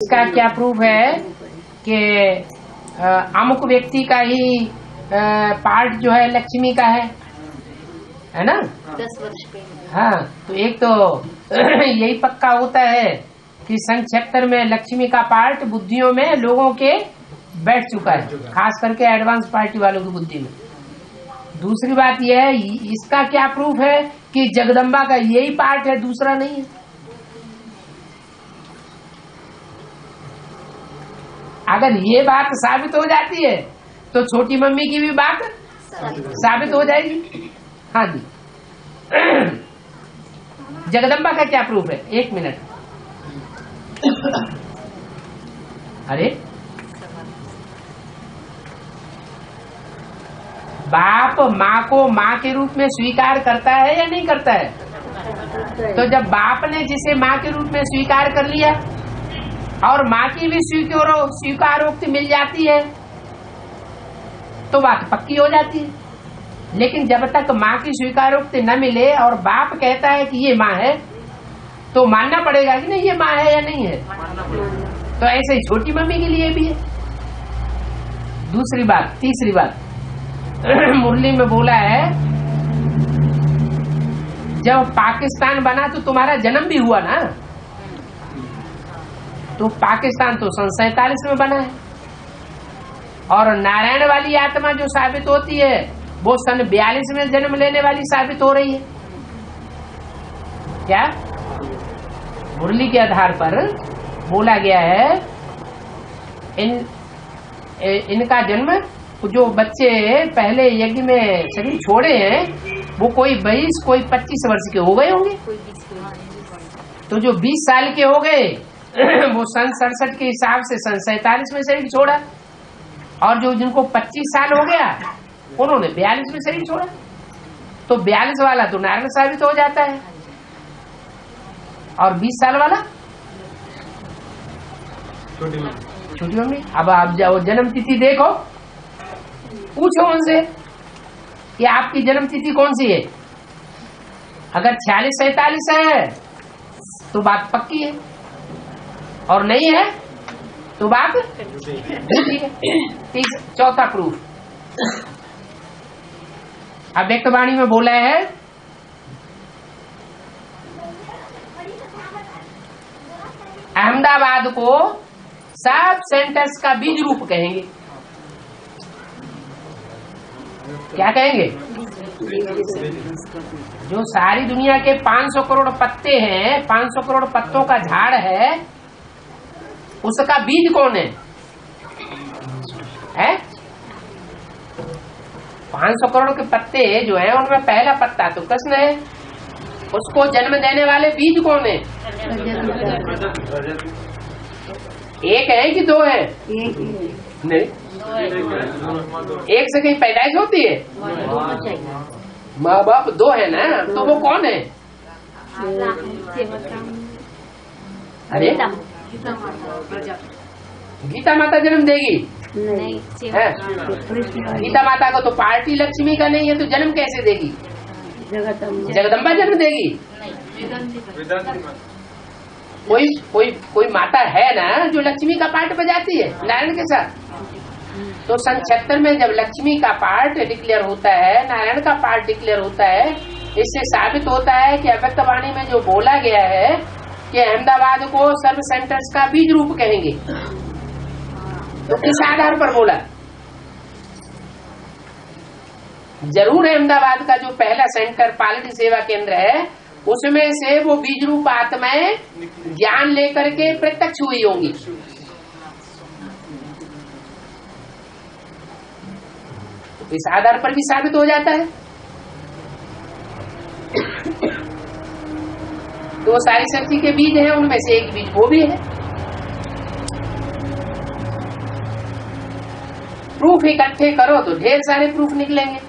इसका क्या प्रूफ है कि अमुक व्यक्ति का ही पार्ट जो है लक्ष्मी का है ना? 10 वर्ष पहले। हाँ, तो एक तो यही पक्का होता है कि सन 76 में लक्ष्मी का पार्ट बुद्धियों में लोगों के बैठ चुका है, खास करके एडवांस पार्टी वालों की बुद्धि में। दूसरी बात यह है, इसका क्या प्रूफ है कि जगदम्बा का यही पार्ट है, दूसरा नहीं है। अगर ये बात साबित हो जाती है तो छोटी मम्मी की भी बात साबित हो जाएगी। हाँ जी, जगदम्बा का क्या प्रूफ है? 1 मिनट। अरे बाप माँ को माँ के रूप में स्वीकार करता है या नहीं करता है? तो जब बाप ने जिसे माँ के रूप में स्वीकार कर लिया और माँ की भी स्वीकारोक्ति मिल जाती है तो बात पक्की हो जाती है। लेकिन जब तक माँ की स्वीकारोक्ति न मिले और बाप कहता है कि ये माँ है तो मानना पड़ेगा कि नहीं ये माँ है या नहीं है। तो ऐसे ही छोटी मम्मी के लिए भी है। दूसरी बात, तीसरी बात, मुरली में बोला है जब पाकिस्तान बना तो तुम्हारा जन्म भी हुआ ना। तो पाकिस्तान तो सन 47 में बना है और नारायण वाली आत्मा जो साबित होती है वो सन 42 में जन्म लेने वाली साबित हो रही है। क्या मुरली के आधार पर बोला गया है इनका जन्म, जो बच्चे पहले यज्ञ में शरीर छोड़े हैं वो कोई 22 कोई 25 वर्ष के हो गए होंगे। तो जो 20 साल के हो गए वो सन 67 के हिसाब से सन 47 में शरीर छोड़ा और जो जिनको 25 साल हो गया उन्होंने 42 में शरीर छोड़ा। तो 42 वाला तो नारायण साबित हो जाता है और 20 साल वाला छोटी मम्मी। अब आप जाओ जन्म तिथि देखो, पूछो उनसे कि आपकी जन्म तिथि कौन सी है। अगर 46-47 है तो बात पक्की है और नहीं है तो बात झूठी है। चौथा प्रूफ अव्यक्तवाणी में बोला है अहमदाबाद को सब सेंटर्स का बीज रूप कहेंगे। क्या कहेंगे? जो सारी दुनिया के 500 करोड़ पत्ते हैं, 500 करोड़ पत्तों का झाड़ है, उसका बीज कौन है? 500 करोड़ के पत्ते जो है उनमें पहला पत्ता तो कृष्ण है, उसको जन्म देने वाले बीज कौन है? एक है कि 2 है? नहीं, एक से कहीं पैदाइश होती है? माँ बाप 2 है ना, तो वो कौन है? अरे गीता माता जन्म देगी? नहीं। गीता माता को तो पार्टी लक्ष्मी का नहीं है तो जन्म कैसे देगी? जगदम्बा जन्म देगी? कोई माता है ना जो लक्ष्मी का पार्ट बजाती है नारायण के साथ। तो सन 76 में जब लक्ष्मी का पार्ट डिक्लेयर होता है, नारायण का पार्ट डिक्लेयर होता है, इससे साबित होता है कि अव्यक्तवाणी में जो बोला गया है कि अहमदाबाद को सर्व सेंटर्स का बीज रूप कहेंगे, तो किस आधार पर बोला? जरूर अहमदाबाद का जो पहला सेंटर पालकी सेवा केंद्र है उसमें से वो बीज रूप आत्माएं ज्ञान लेकर के प्रत्यक्ष हुई होंगी। तो इस आधार पर भी साबित हो जाता है। तो वो सारी शक्ति के बीज हैं, उनमें से एक बीज वो भी है। प्रूफ इकट्ठे करो तो ढेर सारे प्रूफ निकलेंगे।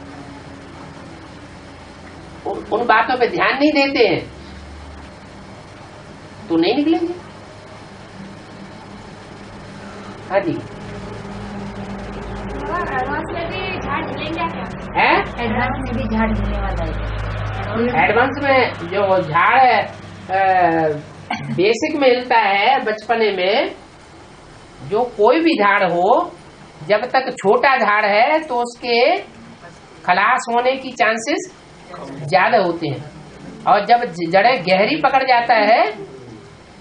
उन बातों पे ध्यान नहीं देते हैं तो नहीं निकलेंगे। हाँ जी, एडवांस में भी झाड़ मिलेंगे क्या? है एडवांस में भी झाड़ मिलने वाला है। एडवांस में जो झाड़ है बेसिक में मिलता है बचपने में, जो कोई भी झाड़ हो, जब तक छोटा झाड़ है तो उसके खलास होने की चांसेस ज्यादा होते हैं, और जब जड़ें गहरी पकड़ जाता है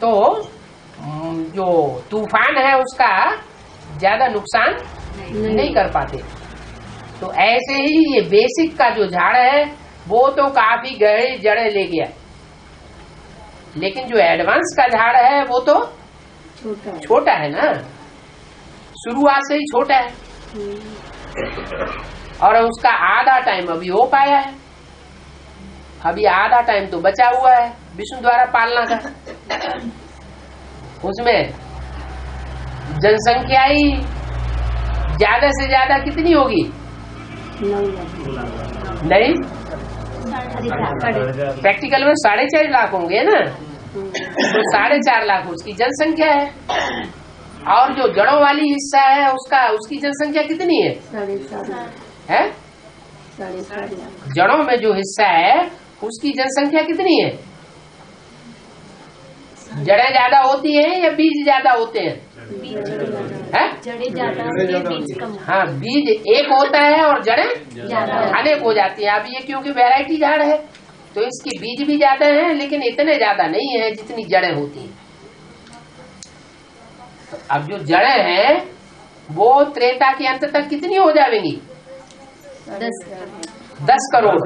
तो जो तूफान है उसका ज्यादा नुकसान नहीं कर पाते। तो ऐसे ही ये बेसिक का जो झाड़ है वो तो काफी गहरी जड़ें ले गया, लेकिन जो एडवांस का झाड़ है वो तो छोटा है ना, शुरुआत से ही छोटा है, और उसका आधा टाइम अभी हो पाया है, अभी आधा टाइम तो बचा हुआ है विष्णु द्वारा पालना का। उसमें जनसंख्या ही ज्यादा से ज्यादा कितनी होगी? नहीं, प्रैक्टिकल में 4.5 लाख होंगे ना, तो 4.5 लाख उसकी जनसंख्या है, और जो जड़ों वाली हिस्सा है उसकी जनसंख्या कितनी है? 4.5 लाख। जड़ों में जो हिस्सा है उसकी जनसंख्या कितनी है? जड़ें ज्यादा होती हैं या बीज ज्यादा होते हैं? जड़ें ज्यादा, बीज कम। हाँ, बीज एक होता है और जड़ें अनेक हो जाती है। अब ये क्योंकि वैरायटी झाड़ है तो इसके बीज भी ज्यादा हैं, लेकिन इतने ज्यादा नहीं है जितनी जड़ें होती हैं। तो अब जो जड़ें हैं वो त्रेता के अंत तक कितनी हो जाएंगी? 10 करोड़।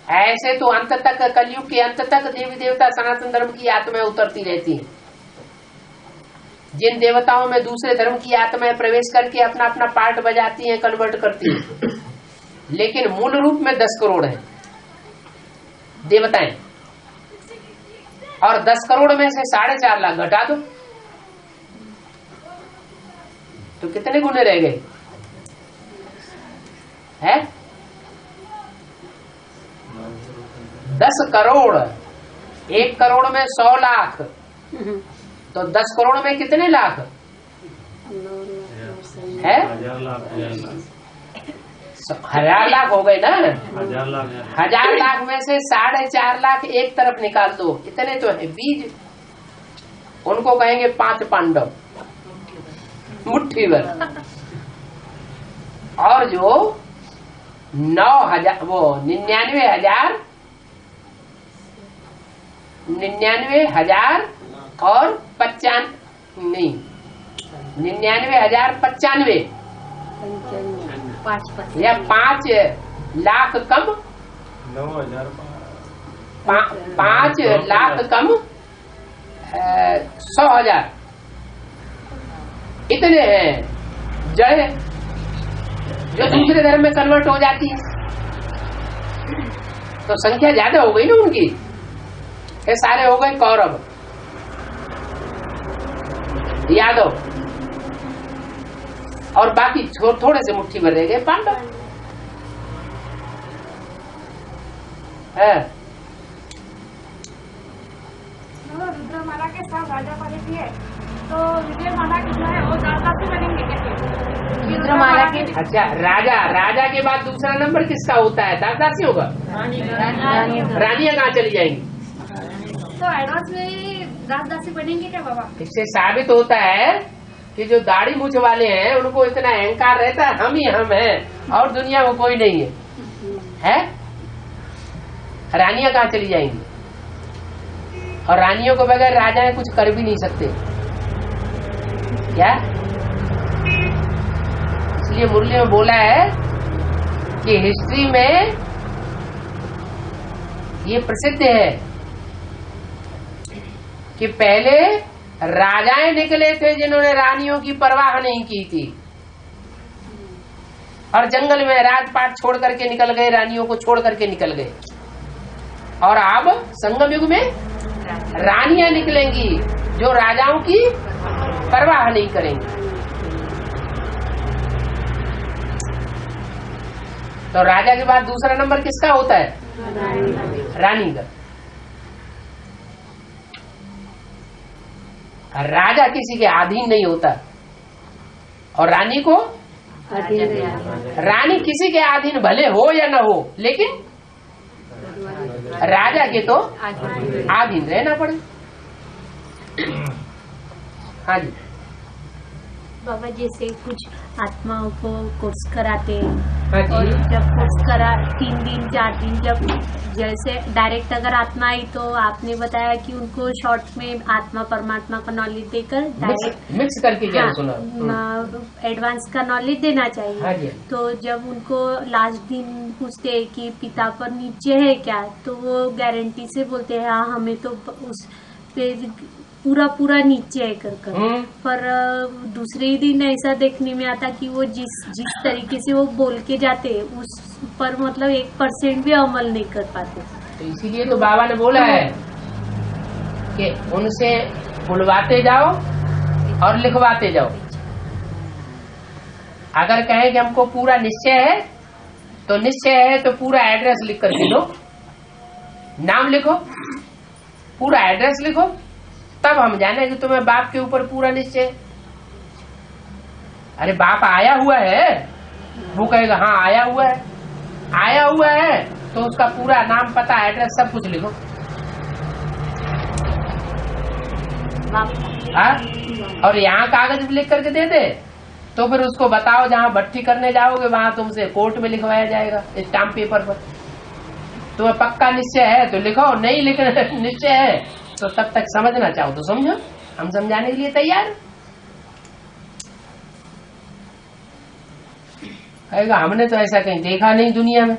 ऐसे तो अंत तक, कलयुग के अंत तक देवी देवता सनातन धर्म की आत्माएं उतरती रहती हैं। जिन देवताओं में दूसरे धर्म की आत्माएं प्रवेश करके अपना अपना पार्ट बजाती हैं, कन्वर्ट करती हैं, लेकिन मूल रूप में 10 करोड़ है देवताएं, और 10 करोड़ में से 4.5 लाख घटा दो तो कितने गुने रह गए? है 10 करोड़। 1 करोड़ में 100 लाख, तो 10 करोड़ में कितने लाख है? 1000 लाख हो गए ना। 1000 लाख में से 4.5 लाख एक तरफ निकाल दो, इतने तो है बीज। उनको कहेंगे 5 पांडव, मुट्ठी भर। और जो 9,000 वो 99,000 और 95 या 5 लाख कम, 5 लाख कम 100,000, इतने हैं जड़ें जो दूसरे धर्म में कन्वर्ट हो जाती है। तो संख्या ज्यादा हो गई ना उनकी। ये सारे हो गए कौरव, यादव, और बाकी थोड़े से मुट्ठी भर रह गए पांडव। रुद्रमाला के साथ राजा पाले किए तो विजयमाला की जो है वो दासी बनेंगे कैसे? रुद्रमाला के अच्छा, राजा के बाद दूसरा नंबर किसका होता है? दासी होगा। रानियां कहाँ चली जाएंगी? तो एडवांस में दासी बनेंगे क्या बाबा? इससे साबित होता है कि जो दाढ़ी मूछ वाले हैं उनको इतना अहंकार रहता है, हम ही हम हैं और दुनिया में कोई नहीं है। रानियां कहाँ चली जाएंगी? और रानियों को बगैर राजा कुछ कर भी नहीं सकते क्या? इसलिए मुरली में बोला है कि हिस्ट्री में ये प्रसिद्ध है कि पहले राजाएं निकले थे जिन्होंने रानियों की परवाह नहीं की थी, और जंगल में राजपाट छोड़ करके निकल गए, रानियों को छोड़ करके निकल गए। और अब संगम युग में रानियां निकलेंगी जो राजाओं की परवाह नहीं करेंगी। तो राजा के बाद दूसरा नंबर किसका होता है? रानी का। राजा किसी के अधीन नहीं होता, और रानी को रानी किसी के अधीन भले हो या न हो, लेकिन राजा के तो अधीन रहना पड़े। हाँ जी। बाबा जैसे कुछ आत्माओं को कोर्स कराते हैं, हाँ और जी। जब कोर्स करा 3 दिन 4 दिन, जब जैसे डायरेक्ट अगर आत्मा आई तो आपने बताया कि उनको शॉर्ट में आत्मा परमात्मा का नॉलेज देकर डायरेक्ट मिक्स करके क्या सुना। एडवांस का नॉलेज देना हाँ चाहिए। जी। तो जब उनको लास्ट दिन पूछते हैं कि पिता पर नीचे है क्या, तो वो गारंटी से बोलते हैं हाँ हमें तो उस पे पूरा नीचे है कर। पर दूसरे ही दिन ऐसा देखने में आता कि वो जिस तरीके से वो बोल के जाते उस पर मतलब 1% भी अमल नहीं कर पाते। तो इसीलिए तो बाबा ने बोला है कि उनसे बुलवाते जाओ और लिखवाते जाओ। अगर कहें कि हमको पूरा निश्चय है तो निश्चय है तो पूरा एड्रेस लिख करके लो, नाम लिखो, पूरा एड्रेस लिखो, तब हम जाने कि तुम्हें बाप के ऊपर पूरा निश्चय। अरे बाप आया हुआ है, वो कहेगा हाँ आया हुआ है, आया हुआ है तो उसका पूरा नाम पता एड्रेस सब कुछ लिखो। हाँ? और यहाँ कागज लिख करके दे दे तो फिर उसको बताओ जहाँ भट्टी करने जाओगे वहां तुमसे कोर्ट में लिखवाया जाएगा स्टाम्प पेपर पर। तुम्हें पक्का निश्चय है तो लिखो, नहीं लिखना निश्चय है तो तब तक समझना चाहो तो समझो, हम समझाने के लिए तैयार। कहेगा हमने तो ऐसा कहीं देखा नहीं दुनिया में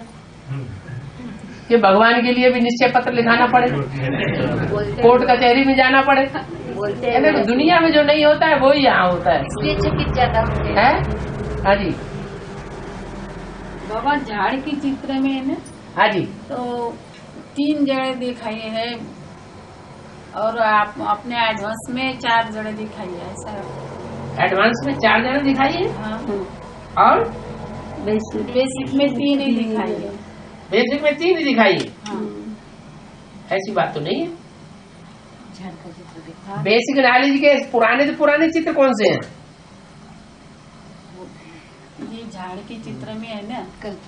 कि भगवान के लिए भी निश्चय पत्र लिखाना पड़े, कोर्ट कचहरी में जाना पड़े। बोलते हैं तो दुनिया में जो नहीं होता है वो ही यहाँ होता है, इसलिए चकित ज्यादा है। हाँ जी। बाबा झाड़ के चित्र में है ना, हाँ जी, तो 3 जगह दिखाई है और आप अपने एडवांस में 4 जगह दिखाई है, ऐसा एडवांस में 4 जगह दिखाई है। हाँ। और बेसिक में 3 ही दिखाई है। बेसिक में 3 ही दिखाई है। हाँ। ऐसी बात तो नहीं है। बेसिक नॉलेज के पुराने चित्र कौन से हैं? ये झाड़ के चित्र में है ना,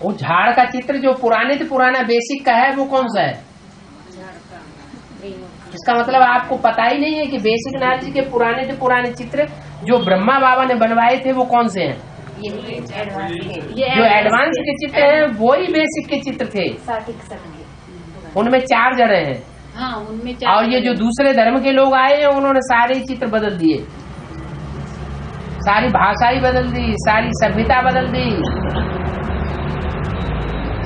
वो झाड़ का चित्र जो पुराना बेसिक का है वो कौन सा है? इसका मतलब आपको पता ही नहीं है कि बेसिक नॉलेज के पुराने चित्र जो ब्रह्मा बाबा ने बनवाए थे वो कौन से हैं? जो एडवांस के चित्र हैं वो ही बेसिक के चित्र थे, उनमें 4 जड़ें हैं। हाँ, उनमें 4। और ये जो दूसरे धर्म के लोग आए हैं उन्होंने सारे ही चित्र बदल दिए, सारी भाषा ही बदल दी, सारी सभ्यता बदल दी,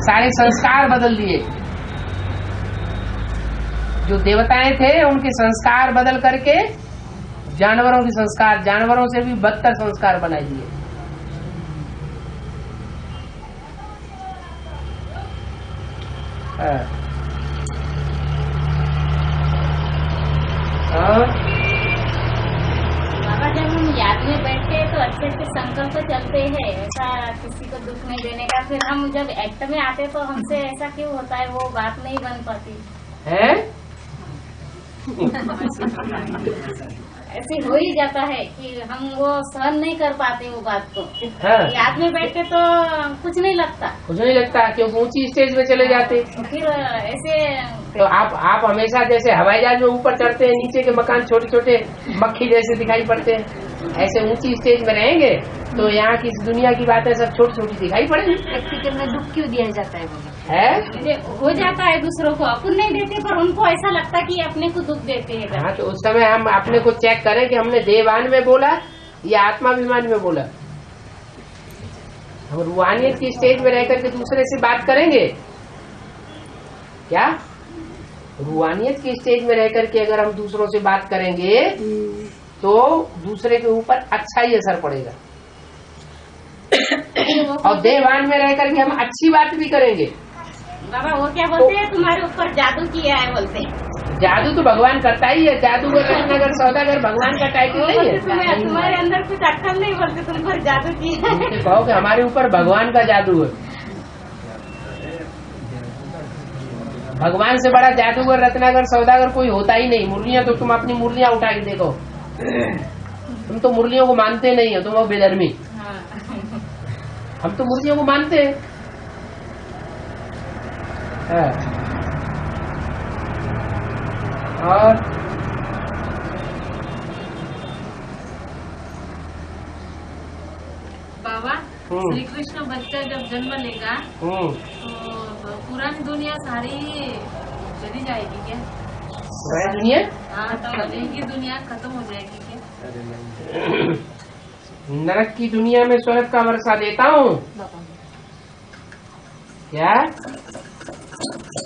सारे संस्कार बदल दिए। जो देवताएं थे उनके संस्कार बदल करके जानवरों के संस्कार, जानवरों से भी बदतर संस्कार बनाई दिए। बाबा जब हम याद में बैठते हैं तो अच्छे अच्छे संकल्प चलते हैं, ऐसा किसी को दुख नहीं देने का। फिर हम जब एक्ट में आते तो हमसे ऐसा क्यों होता है, वो बात नहीं बन पाती है? ऐसे हो ही जाता है कि हम वो सहन नहीं कर पाते वो बात को। हाँ। याद में बैठते तो कुछ नहीं लगता, क्योंकि ऊंची स्टेज में चले जाते। फिर ऐसे तो आप हमेशा जैसे हवाई जहाज में ऊपर चढ़ते हैं, नीचे के मकान छोटे छोटे मक्खी जैसे दिखाई पड़ते हैं, ऐसे ऊंची स्टेज में रहेंगे तो यहाँ की दुनिया की बातें सब छोटी छोटी दिखाई पड़ेगी। प्रैक्टिकल में दुख क्यों दिया जाता है? हो जाता है दूसरों को, अपन नहीं देते पर उनको ऐसा लगता है कि अपने को दुख देते हैं। हाँ, तो उस समय हम अपने को चेक करें कि हमने देवान में बोला या आत्माभिमान में बोला। हम रूहानियत की स्टेज में रह करके दूसरे से बात करेंगे क्या? रूहानियत की स्टेज में रह करके अगर हम दूसरों से बात करेंगे तो दूसरे के ऊपर अच्छा ही असर पड़ेगा। और देवान में रह करके हम अच्छी बात भी करेंगे। बाबा वो क्या बोलते हैं, तुम्हारे ऊपर जादू किया है बोलते हैं। जादू तो भगवान करता ही है, जादूगर रत्नाकर सौदागर भगवान का टाइटल नहीं है। तुम्हारे अंदर कुछ अक्कल नहीं, बोलते तुम पर जादू किया है। कहो कि हमारे ऊपर भगवान का जादू है। भगवान से बड़ा जादूगर रत्नाकर सौदागर कोई होता ही नहीं। मुरलियां तो तुम अपनी मुरलियां उठा के देखो, तुम तो मुरलियों को मानते नहीं हो, तुम हो बेधर्मी। हम तो मुरलियों को मानते हैं। और श्री कृष्ण बच्चा जब जन्म लेगा तो पुरानी दुनिया सारी चली जाएगी क्या? पुरानी दुनिया? हाँ, तो इनकी दुनिया खत्म हो जाएगी क्या? नरक की दुनिया में स्वर्ग का वर्षा देता हूँ। क्या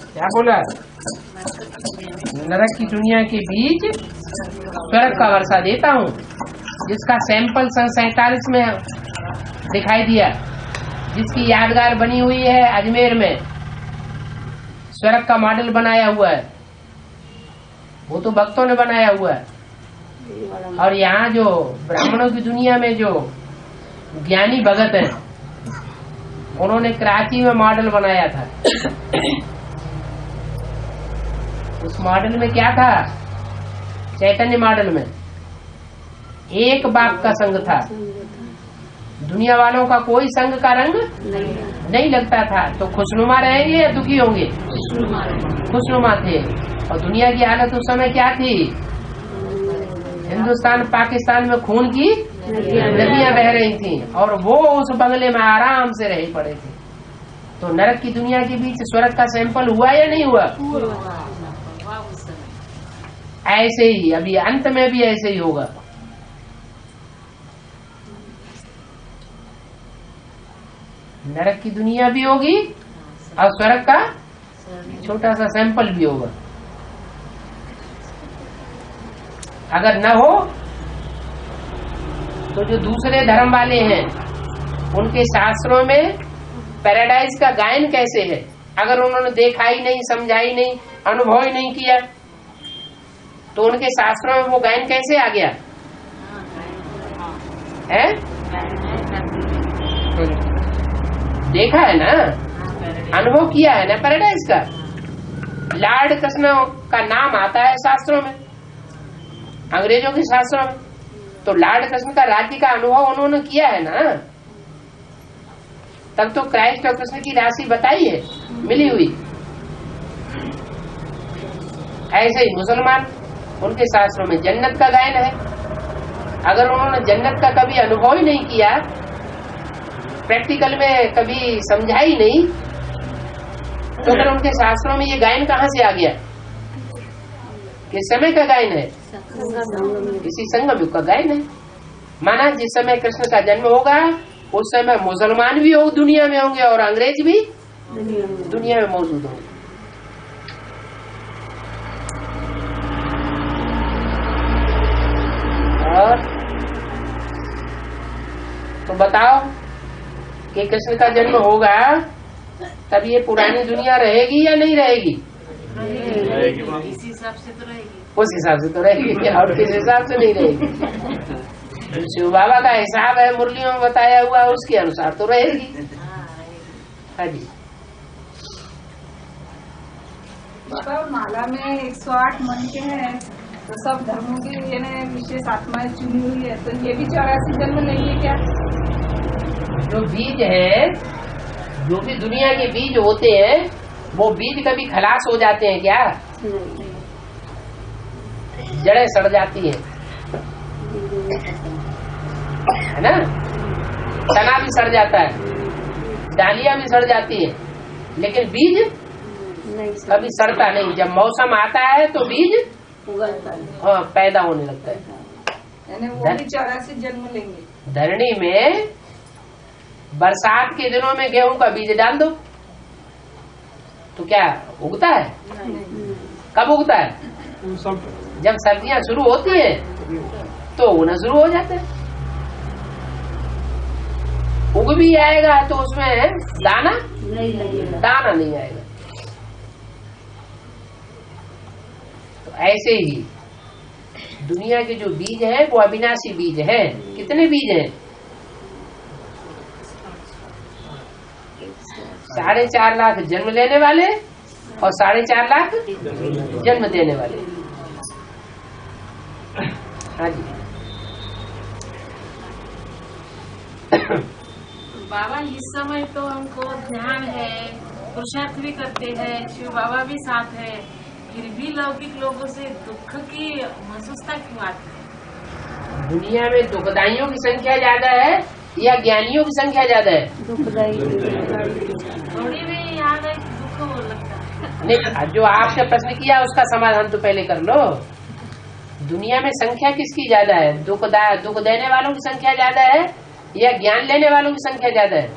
क्या बोला? नरक की दुनिया के बीच स्वर्ग का वर्षा देता हूँ, जिसका सैंपल सन 47 में दिखाई दिया, जिसकी यादगार बनी हुई है अजमेर में, स्वर्ग का मॉडल बनाया हुआ है, वो तो भक्तों ने बनाया हुआ है। और यहाँ जो ब्राह्मणों की दुनिया में जो ज्ञानी भगत हैं, उन्होंने कराची में मॉडल बनाया था। उस मॉडल में क्या था? चैतन्य मॉडल में एक बाप का संग था, दुनिया वालों का कोई संग का रंग नहीं लगता था। तो खुशनुमा रहेंगे या दुखी होंगे? खुशनुमा थे। और दुनिया की हालत उस समय क्या थी? हिंदुस्तान पाकिस्तान में खून की नदियां बह रही थी, और वो उस बंगले में आराम से रह पड़े थे। तो नरक की दुनिया के बीच स्वर्ग का सैंपल हुआ या नहीं हुआ? ऐसे ही अभी अंत में भी ऐसे ही होगा। नरक की दुनिया भी होगी और स्वर्ग का छोटा सा सैंपल भी होगा। अगर न हो तो जो दूसरे धर्म वाले हैं, उनके शास्त्रों में पैराडाइज का गायन कैसे है, अगर उन्होंने देखा ही नहीं, समझा ही नहीं, अनुभव ही नहीं किया, तो उनके शास्त्रों में वो गायन कैसे आ गया है? देखा है ना, अनुभव किया है ना पैराडाइज का। लॉर्ड कृष्ण का नाम आता है शास्त्रों में, अंग्रेजों के शास्त्रों में। तो लॉर्ड कृष्ण का राज्य का अनुभव उन्होंने किया है ना, तब तो क्राइस्ट और कृष्ण की राशि बताई है, मिली हुई। ऐसे ही मुसलमान, उनके शास्त्रों में जन्नत का गायन है। अगर उन्होंने जन्नत का कभी अनुभव ही नहीं किया, प्रैक्टिकल में कभी समझा ही नहीं, तो फिर उनके शास्त्रों में ये गायन कहाँ से आ गया? किस समय का गायन है? इसी संगम युग का गायन है। माना जिस समय कृष्ण का जन्म होगा, उस समय मुसलमान भी हो दुनिया में होंगे और अंग्रेज भी दुनिया में मौजूद होंगे। और तो बताओ कि कृष्ण का जन्म होगा तब ये पुरानी दुनिया रहेगी या नहीं रहेगी? इसी हिसाब से तो रहेगी। उस हिसाब से तो रहेगी, और किस हिसाब से नहीं रहेगी? शिव बाबा का हिसाब है मुरलियों में बताया हुआ, उसके अनुसार तो रहेगी। हाँ जी। माला में 108 मन के हैं, तो सब धर्मों की विशेष आत्माएं चुनी हुई है, तो ये भी 84 जन्म नहीं है क्या? जो बीज है, जो भी दुनिया के बीज होते हैं, वो बीज कभी खलास हो जाते हैं क्या? जड़ें सड़ जाती है ना, तना भी सड़ जाता है, डालियां भी सड़ जाती है, लेकिन बीज कभी सड़ता नहीं। जब मौसम आता है तो बीज हाँ पैदा होने लगता है। यानी वो भी 84 जन्म लेंगे। धरणी में बरसात के दिनों में गेहूं का बीज डाल दो तो क्या उगता है? कब उगता है? जब सर्दियां शुरू होती है तो उगना शुरू हो जाता है। उग भी आएगा तो उसमें दाना नहीं आएगा। तो ऐसे ही दुनिया के जो बीज है वो अविनाशी बीज है। कितने बीज हैं? 4.5 लाख जन्म लेने वाले और 4.5 लाख जन्म देने वाले। हाँ जी। बाबा इस समय तो हमको ध्यान है, पुरुषार्थ भी करते हैं, शिव बाबा भी साथ है, फिर भी लौकिक लोगों से दुख की महसूसता क्यों आती है? दुनिया में दुखदाइयों की संख्या ज्यादा है या ज्ञानियों की संख्या ज्यादा है? थोड़ी भी यहाँ का दुख हो लगता है। नहीं, जो आपने प्रश्न किया उसका समाधान तो पहले कर लो। दुनिया में संख्या किसकी ज्यादा है? दुख देने वालों की संख्या ज्यादा है या ज्ञान लेने वालों की संख्या ज्यादा है?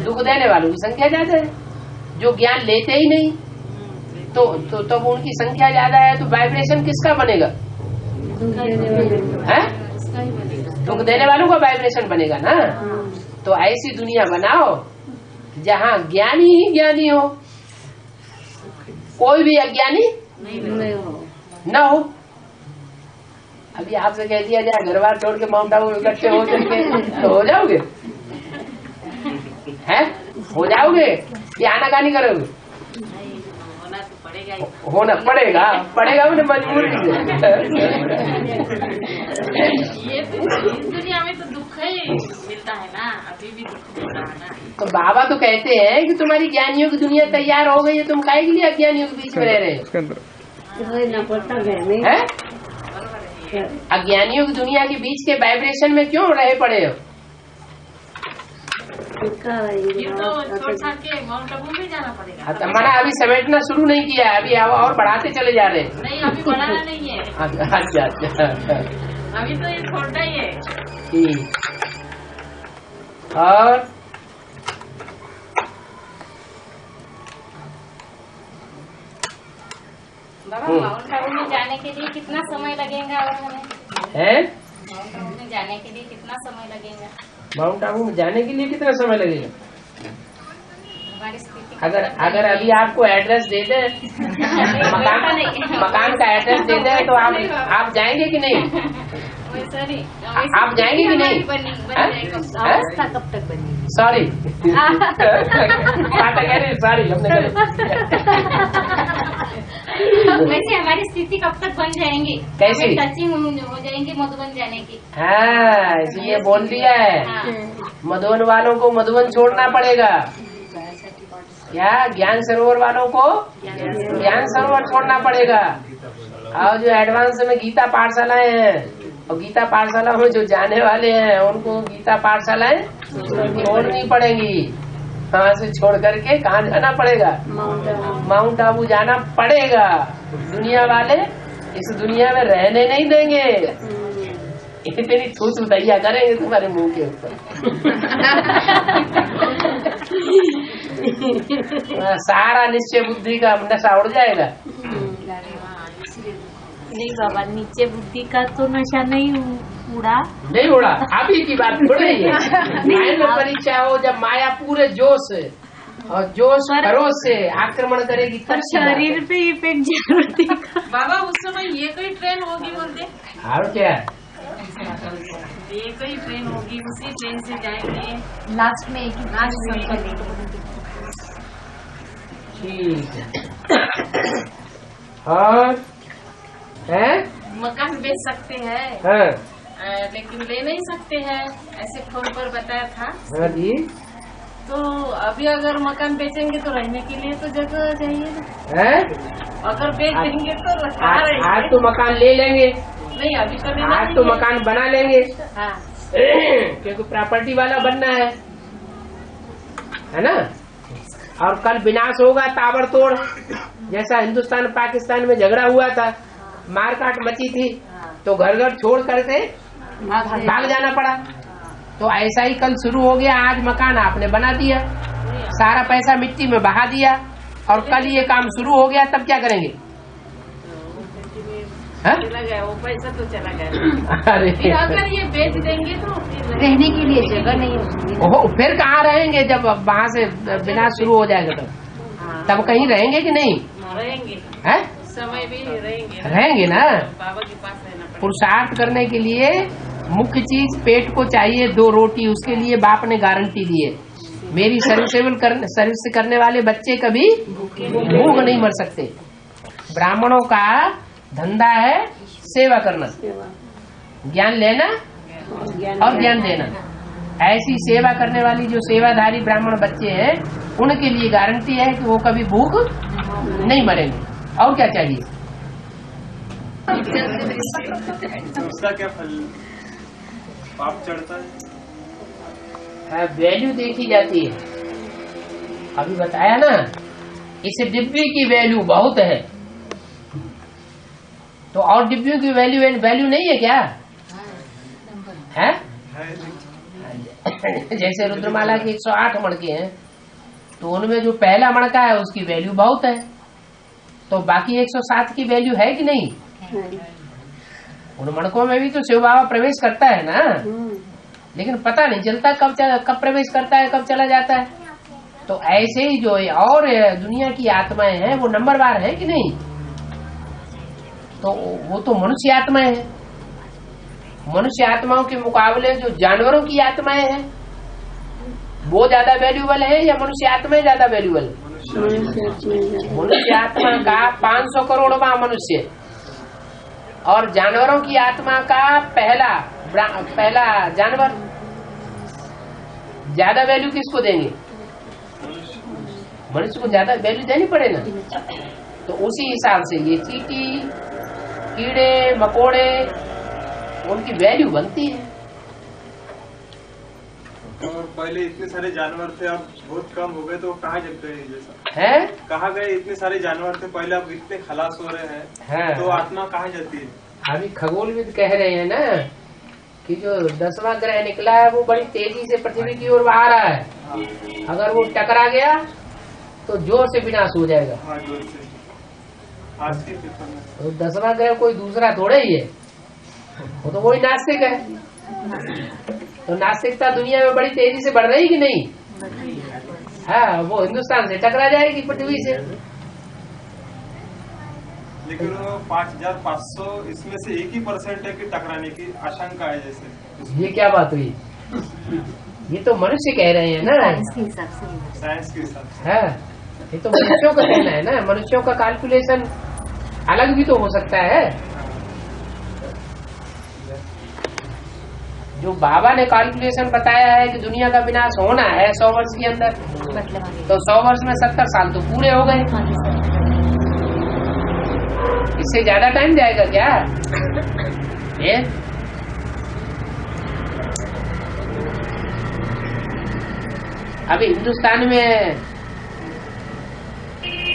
दुख देने वालों की संख्या ज्यादा है। जो ज्ञान लेते ही नहीं तो उनकी संख्या ज्यादा है, तो वाइब्रेशन किसका बनेगा? है? दुख देने वालों का वाइब्रेशन बनेगा ना। तो ऐसी दुनिया बनाओ जहाँ ज्ञानी ही ज्ञानी हो, कोई भी अज्ञानी न हो। अभी आपसे कह दिया जाए घर बार छोड़ के माउंट आबू इकट्ठे हो जाएंगे तो हो जाओगे? हैं? हो जाओगे या आनाकानी करोगे? होना पड़ेगा उन्हें मजबूरी से। ये तो इस दुनिया में तो दुख ही मिलता है ना, अभी भी दुख मिलता है ना। तो बाबा तो कहते हैं कि तुम्हारी ज्ञानियों की दुनिया तैयार हो गई है, तुम काहे के लिए अज्ञानियों के बीच में रह रहे हैं? अज्ञानियों की दुनिया के बीच के वाइब्रेशन में क्यों रहे पड़े हो? ये तो छोड़ छाड़ के माउंट आबू में जाना पड़ेगा। हमारा अभी समेटना शुरू नहीं किया है, अभी और बढ़ाते चले जा रहे हैं। नहीं, अभी बढ़ाना नहीं है। अच्छा। अभी तो ये छोटा ही है। ठीक। और बाबा माउंट आबू में जाने के लिए कितना समय लगेगा और हमें? माउंट आबू में जाने के लिए कितना समय लगेगा? माउंट आबू में जाने के लिए कितना समय लगेगा? हमारी स्थिति अगर अभी आपको एड्रेस दे दे, मकान का एड्रेस दे दे तो आप जाएंगे कि नहीं? आप जाएंगे कि नहीं? अवस्था कब तक बनेगी? सॉरी सॉरी हमने वैसे हमारी स्थिति कब तक बन जाएंगी? कैसी? टचिंग हो जाएंगी मधुबन जाने की। हाँ, इसलिए बोल दिया है। हाँ। मधुबन वालों को मधुबन छोड़ना पड़ेगा। क्या? ज्ञान सरोवर वालों को ज्ञान सरोवर छोड़ना पड़ेगा। और जो एडवांस में गीता पाठशालाएं हैं और गीता पाठशाला में जो जाने वाले हैं उनको गीता पाठशालाएं छोड़नी पड़ेंगी। कहाँ से छोड़ करके कहाँ जाना पड़ेगा? माउंट आबू जाना पड़ेगा। दुनिया वाले इस दुनिया में रहने नहीं देंगे। इतनी थूथू दैया करेंगे तुम्हारे मुंह के ऊपर। सारा निश्चय बुद्धि का नशा उड़ जाएगा। नहीं बाबा, नीचे बुद्धि का तो नशा नहीं उड़ा। अभी की बात थोड़ी है। फाइनल परीक्षा हो जब माया पूरे जोश और जोश खरोश से आक्रमण करेगी पर शरीर पे इफेक्ट जरूर दिखा। बाबा उस समय ये कोई ट्रेन होगी बोलते? और क्या? ये कोई ट्रेन होगी, उसी ट्रेन से जाएंगे। लास्ट में एक ठीक है। और है? मकान बेच सकते हैं। हाँ। लेकिन ले नहीं सकते हैं, ऐसे फोन पर बताया था। हाँ जी। तो अभी अगर मकान बेचेंगे तो रहने के लिए तो जगह चाहिए ना। है? अगर बेच देंगे तो आज तो मकान ले लेंगे। नहीं, अभी तो लेना आज तो मकान बना लेंगे। हाँ। क्योंकि प्रॉपर्टी वाला बनना है ना। और कल विनाश होगा ताबड़तोड़, जैसा हिंदुस्तान पाकिस्तान में झगड़ा हुआ था, मारकाट मची थी, तो घर घर छोड़ करके भाग जाना पड़ा। तो ऐसा ही कल शुरू हो गया। आज मकान आपने बना दिया, सारा पैसा मिट्टी में बहा दिया, और कल ये काम शुरू हो गया, तब क्या करेंगे? चला गया वो पैसा तो चला गया। अरे फिर अगर ये बेच देंगे तो रहने के लिए जगह नहीं होगी। फिर कहाँ रहेंगे? जब वहाँ से विनाश शुरू हो जाएगा तब कहीं रहेंगे कि नहीं? रहेंगे। है? समय भी रहेंगे ना। बाबा के पास रहना पड़ेगा। पुरुषार्थ करने के लिए मुख्य चीज पेट को चाहिए 2 रोटी। उसके लिए बाप ने गारंटी दी है, मेरी सर्विस करने वाले बच्चे कभी भूख नहीं मर सकते। ब्राह्मणों का धंधा है सेवा करना, ज्ञान लेना और ज्ञान देना। ऐसी सेवा करने वाली जो सेवाधारी ब्राह्मण बच्चे हैं उनके लिए गारंटी है कि वो कभी भूख नहीं मरेंगे। और क्या चाहिए? उसका क्या फल? पाप चढ़ता है। वैल्यू देखी जाती है। अभी बताया ना, इस डिब्बे की वैल्यू बहुत है, तो और डिब्बियों की वैल्यू नहीं है क्या? है? जैसे रुद्रमाला के 108 मणके हैं, तो उनमें जो पहला मणका है उसकी वैल्यू बहुत है, तो बाकी 107 की वैल्यू है कि नहीं? उन मणकों में भी तो शिव बाबा प्रवेश करता है ना, लेकिन पता नहीं चलता कब प्रवेश करता है, कब चला जाता है। तो ऐसे ही जो और दुनिया की आत्माएं हैं वो नंबरवार है कि नहीं? तो वो तो मनुष्य आत्माएं हैं। मनुष्य आत्माओं के मुकाबले जो जानवरों की आत्माएं हैं वो ज्यादा वैल्यूबल है या मनुष्य आत्माएं ज्यादा वैल्यूबल? मनुष्य आत्मा का 500 करोड़वां मनुष्य और जानवरों की आत्मा का पहला जानवर। ज्यादा वैल्यू किसको देंगे? मनुष्य को ज्यादा वैल्यू देनी पड़े ना। तो उसी हिसाब से ये चींटी, कीड़े मकोड़े, उनकी वैल्यू बनती है। और पहले इतने सारे जानवर थे, अब बहुत कम हो गए, तो कहाँ जग गए? जैसा है कहाँ गए? इतने सारे जानवर थे पहले, अब इतने खलास हो रहे हैं, तो आत्मा कहाँ जाती है? अभी खगोलविद कह रहे हैं ना कि जो 10वां ग्रह निकला है वो बड़ी तेजी से पृथ्वी की ओर आ रहा है। अगर वो टकरा गया तो जोर से विनाश हो जाएगा। हाँ, जोर से। आज के पेपर में तो 10वां ग्रह कोई दूसरा थोड़े ही है, वो तो वही नास्तिक है। तो नास्तिकता दुनिया में बड़ी तेजी से बढ़ रही कि नहीं? हाँ, वो हिंदुस्तान से टकरा जाएगी पृथ्वी से। लेकिन वो 5500 इसमें से 1% है कि टकराने की आशंका है। जैसे ये क्या बात हुई? ये तो मनुष्य कह रहे हैं ना, साइंस के हिसाब से। है ये तो मनुष्यों का कहना है ना। मनुष्यों का कैलकुलेशन अलग भी तो हो सकता है। जो बाबा ने कैलकुलेशन बताया है कि दुनिया का विनाश होना है 100 वर्ष के अंदर, तो 100 वर्ष में 70 साल तो पूरे हो गए। इससे ज्यादा टाइम जाएगा क्या? अभी हिंदुस्तान में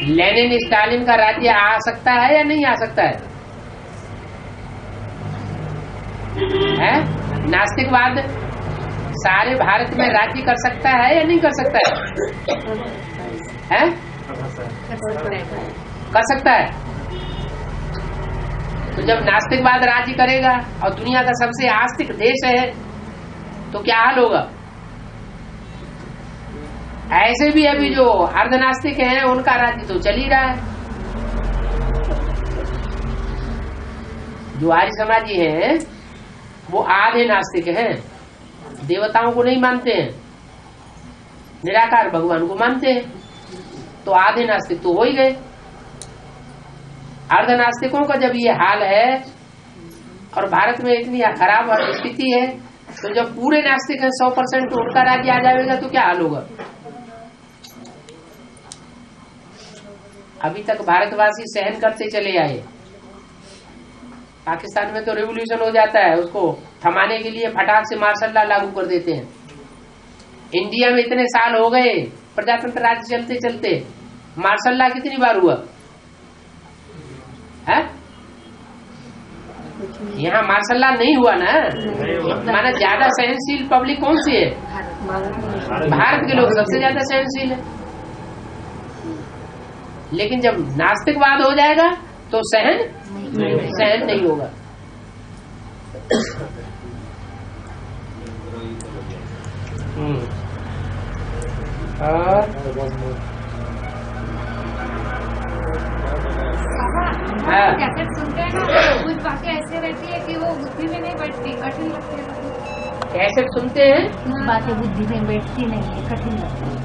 लेनिन स्टालिन का राज्य आ सकता है या नहीं आ सकता है? नास्तिकवाद सारे भारत में राज्य कर सकता है या नहीं कर सकता है? कर सकता है। तो जब नास्तिकवाद राज्य करेगा और दुनिया का सबसे आस्तिक देश है तो क्या हाल होगा? ऐसे भी अभी जो अर्धनास्तिक हैं उनका राज्य तो चल ही रहा है। जो आर्य समाजी हैं वो आधे नास्तिक हैं, देवताओं को नहीं मानते हैं, निराकार भगवान को मानते हैं, तो आधे नास्तिक तो हो ही गए। अर्धनास्तिकों का जब ये हाल है और भारत में इतनी खराब स्थिति है, तो जब पूरे नास्तिक है 100% तो उनका राज्य आ जाएगा तो क्या हाल होगा? अभी तक भारतवासी सहन करते चले आए। पाकिस्तान में तो रिवॉल्यूशन हो जाता है, उसको थमाने के लिए फटाक से मार्शल लॉ लागू कर देते हैं। इंडिया में इतने साल हो गए प्रजातंत्र राज्य चलते चलते, मार्शल लॉ कितनी बार हुआ है? यहाँ मार्शल लॉ नहीं हुआ ना। माना ज्यादा सहनशील पब्लिक कौन सी है? भारत के लोग सबसे ज्यादा सहनशील है। लेकिन जब नास्तिकवाद हो जाएगा तो सहन नहीं होगा। कैसेट सुनते हैं ना, कुछ बातें ऐसे रहती है कि वो बुद्धि में नहीं बैठती, कठिन लगती है। कैसेट सुनते हैं, बातें बुद्धि में बैठती नहीं है, कठिन लगती है।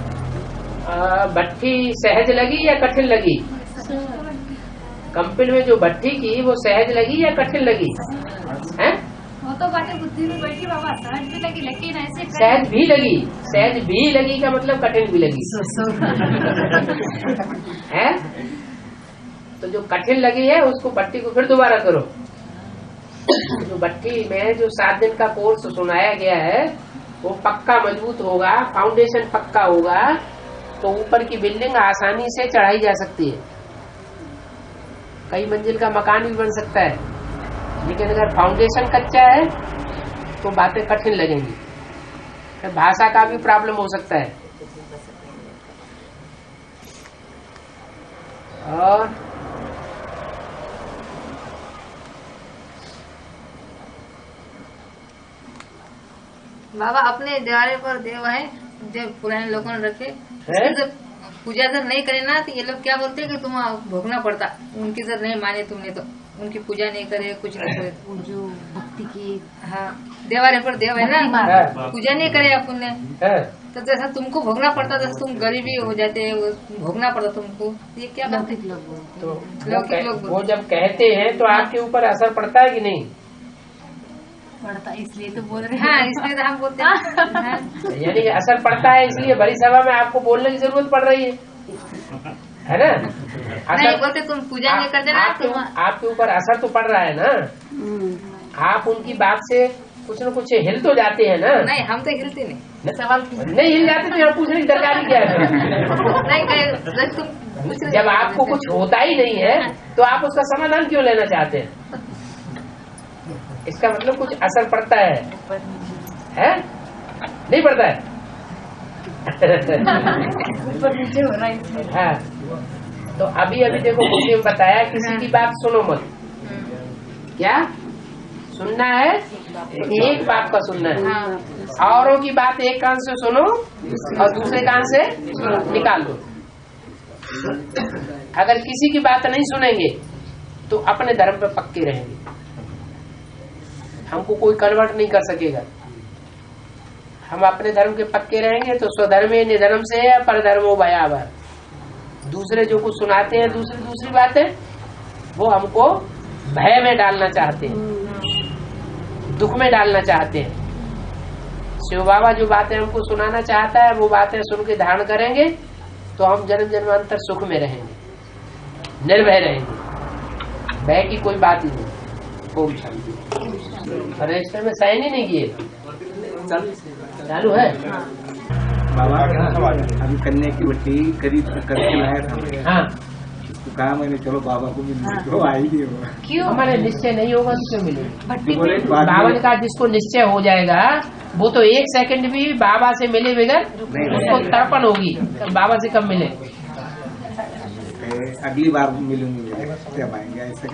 भट्टी सहज लगी या कठिन लगी? कंपिल में जो भट्टी की वो सहज लगी या कठिन लगी? हैं? वो तो बातें बुद्धि में बैठी बाबा, सहज भी लगी, लेकिन ऐसे सहज भी लगी। सहज भी लगी का मतलब कठिन भी लगी है। तो जो कठिन लगी है उसको भट्टी को फिर दोबारा करो। जो भट्टी में जो 7 दिन का कोर्स सुनाया गया है वो पक्का मजबूत होगा, फाउंडेशन पक्का होगा तो ऊपर की बिल्डिंग आसानी से चढ़ाई जा सकती है। कई मंजिल का मकान भी बन सकता है, लेकिन अगर फाउंडेशन कच्चा है तो बातें कठिन लगेंगी, भाषा का भी प्रॉब्लम हो सकता है। और बाबा अपने द्वारे पर देव है जो पुराने लोगों ने रखे, जब पूजा जब नहीं करे ना तो ये लोग क्या बोलते हैं कि तुम भोगना पड़ता, उनकी जब नहीं माने तुमने तो उनकी पूजा नहीं करे कुछ नहीं करे तो जो भक्ति की हाँ देवारे पर देव है ना, पूजा नहीं करे अपन ने तो जैसा तुमको भोगना पड़ता, जैसे तुम गरीबी हो जाते भोगना पड़ता तुमको, ये क्या लौकिक लोग बोलते हैं। लौकिक लोग वो जब कहते हैं तो आपके ऊपर असर पड़ता है कि नहीं पड़ता, इसलिए तो बोल रहे हैं। हाँ इसलिए तो हम बोलते हैं। यानी कि असर पड़ता है, इसलिए बड़ी सभा में आपको बोलने की जरूरत पड़ रही है ना। नहीं बोलते तुम पूजा नहीं करते ना, आपके ऊपर असर तो पड़ रहा है ना, आप उनकी बात से कुछ न कुछ हिल तो जाते हैं ना। नहीं हम तो हिलते नहीं, सवाल नहीं हिल जाते तो यहाँ पूछने की दरकार क्या है। नहीं तुम जब आपको कुछ होता ही नहीं है तो आप उसका समाधान क्यों लेना चाहते हैं? इसका मतलब कुछ असर पड़ता है? नहीं पड़ता है? ऊपर नीचे हो रहा है। हाँ तो अभी देखो मुझे बताया किसी की बात सुनो मत, क्या सुनना है? एक बात का सुनना है, औरों की बात एक कान से सुनो और दूसरे कान से निकाल दो। अगर किसी की बात नहीं सुनेंगे तो अपने धर्म पे पक्के रहेंगे, हमको कोई कन्वर्ट नहीं कर सकेगा। हम अपने धर्म के पक्के रहेंगे तो स्वधर्मे निधर्म से है परधर्मो भयावह। दूसरे जो कुछ सुनाते हैं दूसरी बातें वो हमको भय में डालना चाहते हैं, दुख में डालना चाहते हैं। शिव बाबा जो बातें हमको सुनाना चाहता है वो बातें सुन के धारण करेंगे तो हम जन्म जन्मांतर सुख में रहेंगे, निर्भय रहेंगे, भय की कोई बात ही नहीं। ओम शांति। रजिस्टर में साइन ही नहीं किए, चालू है। बाबा अभी कन्या की भट्टी खरीद करके लाया था। हाँ तो कहा मैंने चलो बाबा को भी तो आई नहीं होगा। क्यों? हमारे निश्चय नहीं होगा तो क्यों मिलेगी? बाबा ने कहा जिसको निश्चय हो जाएगा वो तो 1 सेकंड भी बाबा से मिले बगैर उसको तड़पन होगी कि बाबा से कब मिले। अगली बार मिलूंगी तब आएंगे ऐसा।